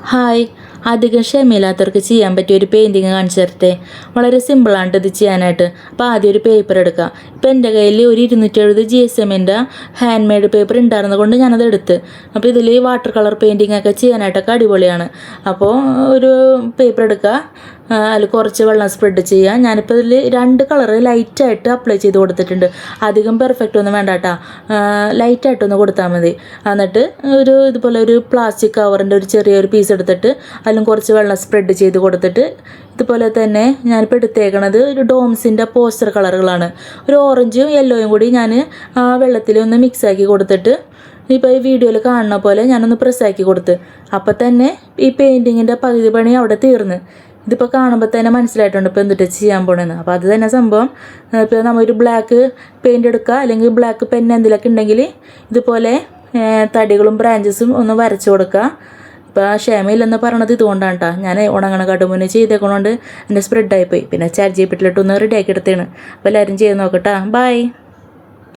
Hi, അധികം ക്ഷമയില്ലാത്തവർക്ക് ചെയ്യാൻ പറ്റിയ ഒരു പെയിൻറ്റിങ് കാണിച്ചു തരട്ടെ. വളരെ സിമ്പിളാണ് ഇത് ചെയ്യാനായിട്ട്. അപ്പോൾ ആദ്യം ഒരു പേപ്പർ എടുക്കുക. ഇപ്പോൾ എൻ്റെ കയ്യിൽ ഒരു 270 GSMൻ്റെ ഹാൻഡ് മെയ്ഡ് പേപ്പർ ഉണ്ടായിരുന്നത് കൊണ്ട് ഞാനത് എടുത്ത്. അപ്പോൾ ഇതിൽ വാട്ടർ കളർ പെയിൻറ്റിങ് ഒക്കെ ചെയ്യാനായിട്ടൊക്കെ അടിപൊളിയാണ്. അപ്പോൾ ഒരു പേപ്പർ എടുക്കുക, അതിൽ കുറച്ച് വെള്ളം സ്പ്രെഡ് ചെയ്യുക. ഞാനിപ്പോൾ ഇതിൽ 2 കളറ് ലൈറ്റായിട്ട് അപ്ലൈ ചെയ്ത് കൊടുത്തിട്ടുണ്ട്. അധികം പെർഫെക്റ്റ് ഒന്നും വേണ്ട കേട്ടോ, ലൈറ്റായിട്ടൊന്ന് കൊടുത്താൽ മതി. എന്നിട്ട് ഇതുപോലെ ഒരു പ്ലാസ്റ്റിക് കവറിൻ്റെ ഒരു ചെറിയൊരു പീസ് എടുത്തിട്ട് അതിലും കുറച്ച് വെള്ളം സ്പ്രെഡ് ചെയ്ത് കൊടുത്തിട്ട് ഇതുപോലെ തന്നെ ഞാനിപ്പോൾ എടുത്തേക്കണത് ഒരു ഡോംസിൻ്റെ പോസ്റ്റർ കളറുകളാണ്. ഒരു ഓറഞ്ചും യെല്ലോയും കൂടി ഞാൻ വെള്ളത്തിൽ ഒന്ന് മിക്സാക്കി കൊടുത്തിട്ട് ഇപ്പോൾ ഈ വീഡിയോയിൽ കാണുന്ന പോലെ ഞാനൊന്ന് പ്രസ്സാക്കി കൊടുത്ത്. അപ്പോൾ തന്നെ ഈ പെയിൻറ്റിങ്ങിൻ്റെ പകുതി പണി അവിടെ തീർന്ന്. ഇതിപ്പോൾ കാണുമ്പോൾ തന്നെ മനസ്സിലായിട്ടുണ്ട് ഇപ്പോൾ എന്തിട്ട് ചെയ്യാൻ പോകണമെന്ന്. അപ്പോൾ അത് തന്നെ സംഭവം. ഇപ്പോൾ നമ്മളൊരു ബ്ലാക്ക് പെയിൻ്റ് എടുക്കുക, അല്ലെങ്കിൽ ബ്ലാക്ക് പെൻ എന്തെങ്കിലുമൊക്കെ ഉണ്ടെങ്കിൽ ഇതുപോലെ തടികളും ബ്രാഞ്ചസും ഒന്ന് വരച്ച് കൊടുക്കുക. ഇപ്പോൾ ക്ഷമയില്ലെന്ന് പറയണത് ഇതുകൊണ്ടാണ് കേട്ടോ. ഞാൻ ഉണങ്ങണ കടുമുന്നേ ചെയ്തേക്കണോണ്ട് എൻ്റെ സ്പ്രെഡായിപ്പോയി. പിന്നെ ChatGPT ഒന്ന് റെഡിയാക്കി എടുത്തേണ്. അപ്പോൾ എല്ലാവരും ചെയ്ത് നോക്കട്ടാ. ബൈ.